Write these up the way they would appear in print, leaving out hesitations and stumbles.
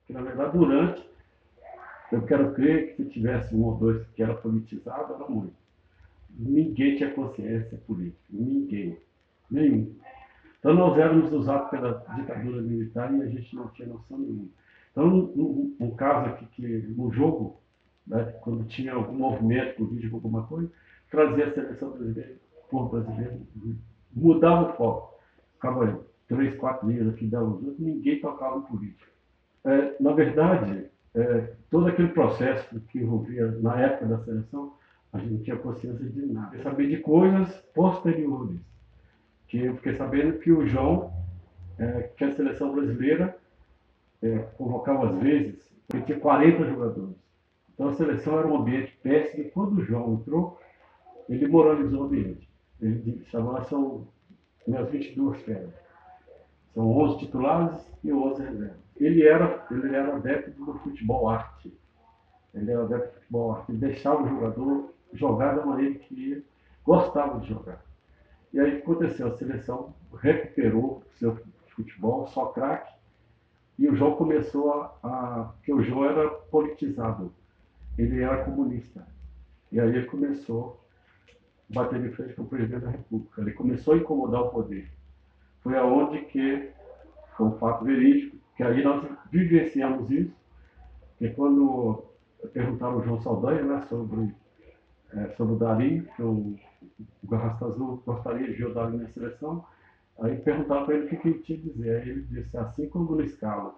que na verdade durante, eu quero crer que se tivesse um ou dois que era politizado, era muito. Ninguém tinha consciência política, ninguém, nenhum. Então nós éramos usados pela ditadura militar e a gente não tinha noção nenhuma. Então, um caso aqui que no jogo, né, quando tinha algum movimento político, alguma coisa, trazia a seleção brasileira, o povo brasileiro, mudava o foco. Ficava 3, 4 dias aqui, dava os outros, ninguém tocava em política. Na verdade, todo aquele processo que envolvia na época da seleção, a gente não tinha consciência de nada. Eu sabia de coisas posteriores, que eu fiquei sabendo que o João, que a seleção brasileira convocava às vezes, porque tinha 40 jogadores. Então a seleção era um ambiente péssimo e quando o João entrou, ele moralizou o ambiente. Ele chamou, são minhas 22 férias. São 11 titulares e 11 reservas. Ele era adepto do futebol arte. Ele era adepto do futebol arte. Ele deixava o jogador jogar da maneira que ele gostava de jogar. E aí o que aconteceu? A seleção recuperou o seu futebol, só craque, e o João começou porque o João era politizado, ele era comunista. E aí ele começou a bater de frente com o presidente da República. Ele começou a incomodar o poder. Foi aonde que, foi um fato verídico, que aí nós vivenciamos isso, que quando perguntaram ao João Saldanha, né, sobre o Darinho, que o Garrasta Azul gostaria de ver o Darinho na seleção, aí perguntaram para ele o que ele tinha a dizer. Aí ele disse, assim como no escala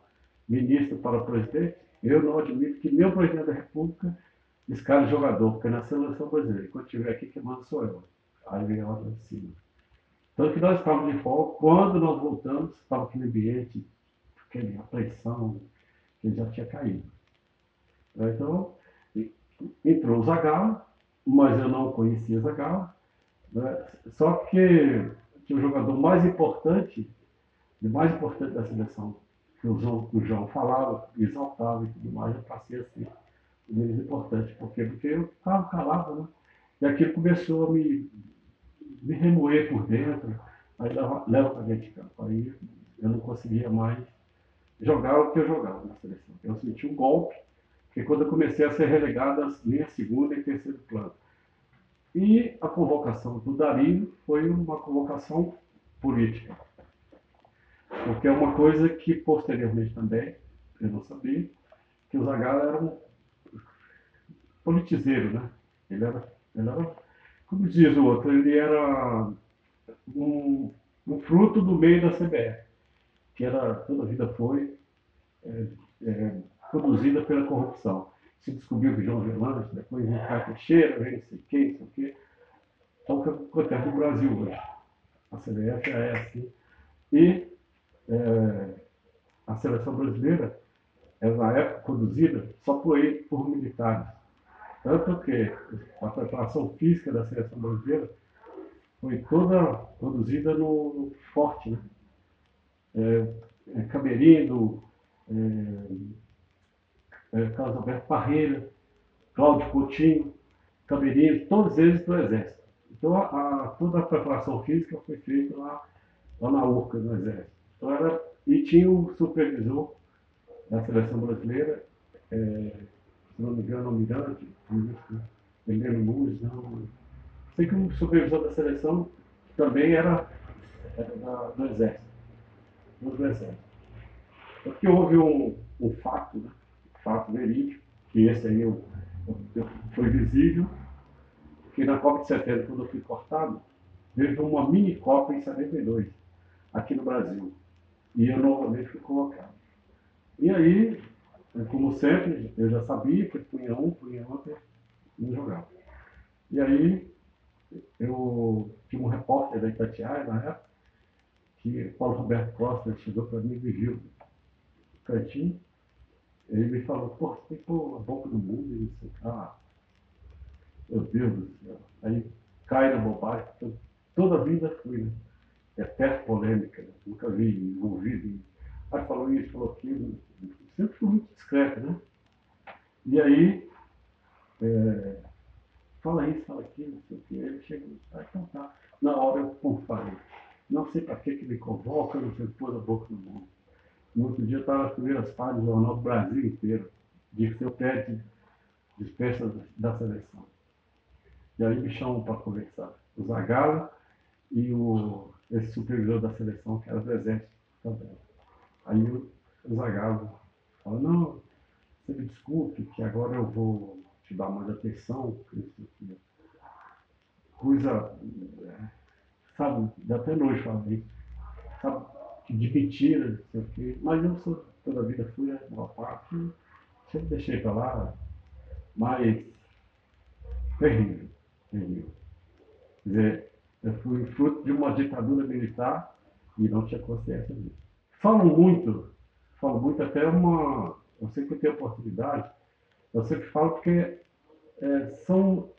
ministro para presidente, eu não admito que meu presidente da República escale jogador, porque na seleção brasileira, quando estiver aqui, quem manda sou eu. Aí veio lá de cima. Tanto que nós estávamos de folga, quando nós voltamos, estava aquele ambiente, aquela pressão, que ele já tinha caído. Então, entrou o Zagallo, mas eu não conhecia Zagallo, né? Só que o jogador mais importante da seleção, que o João falava, exaltava e tudo mais, eu passei a ser o menos importante. Por quê? Porque eu estava calado, né? E aquilo começou a me remoer por dentro, aí leva para dentro de campo. Aí eu não conseguia mais jogar o que eu jogava na seleção. Eu senti um golpe, porque quando eu comecei a ser relegado às minhas segundo e terceiro plano. E a convocação do Darinho foi uma convocação política, porque é uma coisa que posteriormente também, eu não sabia, que o Zagallo era um politizeiro, né? Ele era, como diz o outro, ele era um fruto do meio da CBF, que toda a vida foi é, é, produzida pela corrupção. Se descobriu que João Germano, depois vem Caio Teixeira, vem não sei quem, não sei o quê. Então, o que acontece no Brasil hoje? A CBF é assim. E é, a seleção brasileira era, na época, conduzida só por militares. Tanto que a preparação física da seleção brasileira foi toda produzida no forte, né? Camerino, Carlos Alberto Parreira, Cláudio Coutinho, Camerino, todos eles do Exército. Então toda a preparação física foi feita lá na URCA, no Exército. Então, e tinha o supervisor da seleção brasileira, se não me engano, o Almirante, Heleno Nunes, não. Sei que o supervisor da seleção também era do Exército, do Exército. Porque houve um fato, né? Um fato verídico, que esse aí foi visível, que na Copa de 70, quando eu fui cortado, teve uma mini Copa em 72, aqui no Brasil. E eu novamente fui colocado. E aí, como sempre, eu já sabia que punha outro, não jogava. E aí, eu tinha um repórter da Itatiaia, na época, que Paulo Roberto Costa chegou para mim e me viu no cantinho. Ele me falou, pô, você tem que pôr a boca do mundo e isso. Ah, meu Deus do céu. Aí cai na bobagem, porque eu toda a vida fui, né? É perto polêmica, né? Nunca vi envolvido em. Aí falou isso, falou aquilo. Sempre fui muito discreto, né? E aí, é, fala isso, fala aquilo, não sei o que. Ele chegou, então tá. Na hora eu falei, não sei para que me convoca, não sei, pôs a boca no mundo. No outro dia estava nas primeiras páginas do Jornal do Brasil inteiro, de seu pé de dispensa da seleção. E aí me chamam para conversar. O Zagallo e esse supervisor da seleção, que era do Exército também. Aí o Zagallo fala, não, você me desculpe, que agora eu vou te dar mais atenção, coisa, sabe, dá até nojo falar isso, sabe, de mentira, não sei o quê. Mas eu sou, toda a vida fui a boa parte, sempre deixei para lá, mas terrível, terrível. Quer dizer, eu fui fruto de uma ditadura militar e não tinha consciência disso. Falam muito até uma. Eu sempre que tenho oportunidade, eu sempre falo porque são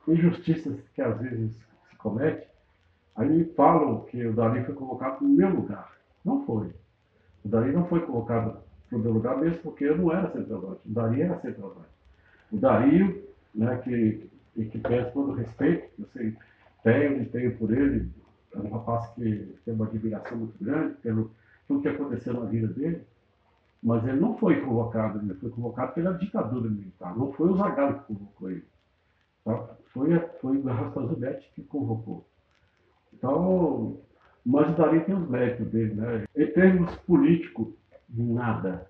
injustiças que às vezes se cometem. Aí falam que o Dari foi colocado no meu lugar. Não foi. O Dari não foi colocado no meu lugar, mesmo porque eu não era centroavante. O Dari era centroavante. O Dario, né, que peço todo respeito, eu sei, tenho por ele, é um rapaz que tem uma admiração muito grande pelo tudo que aconteceu na vida dele, mas ele não foi convocado, ele foi convocado pela ditadura militar, não foi o Zagallo que convocou ele, tá? Foi o Raspazunetti que convocou. Então, mas o Dario tem os méritos dele, né? Em termos políticos, nada,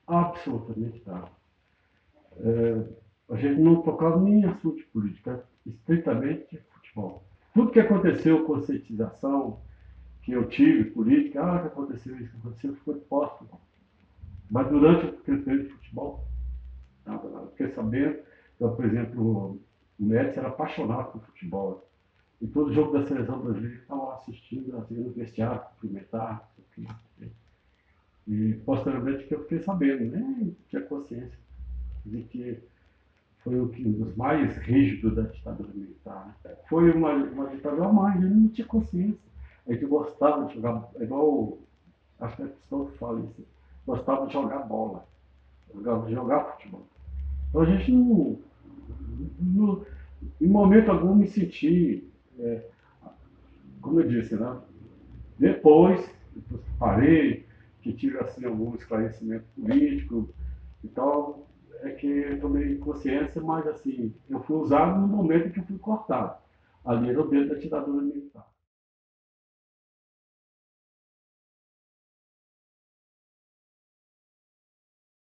absolutamente nada. A gente não tocava nem em assunto de política, estritamente de futebol. Tudo que aconteceu, conscientização que eu tive, política, que aconteceu isso, que aconteceu, ficou posto. Mas durante aquele período de futebol, nada, nada. Fiquei sabendo, então, por exemplo, o Médici era apaixonado por futebol. E todo jogo da seleção brasileira estava lá assistindo, assim, no vestiário, cumprimentar, não sei o quê. E posteriormente que eu fiquei sabendo, nem tinha consciência de que foi um dos mais rígidos da ditadura militar. Né? Foi uma ditadura mais, ele não tinha consciência. A gente gostava de jogar, igual acho que a pessoa fala isso, gostava de jogar bola, gostava de jogar futebol. Então a gente não em momento algum me senti, como eu disse, né? Depois que parei, que tive assim, algum esclarecimento político e tal, é que eu tomei consciência, mas assim, eu fui usado no momento em que eu fui cortado. Ali era o dedo da ditadura militar.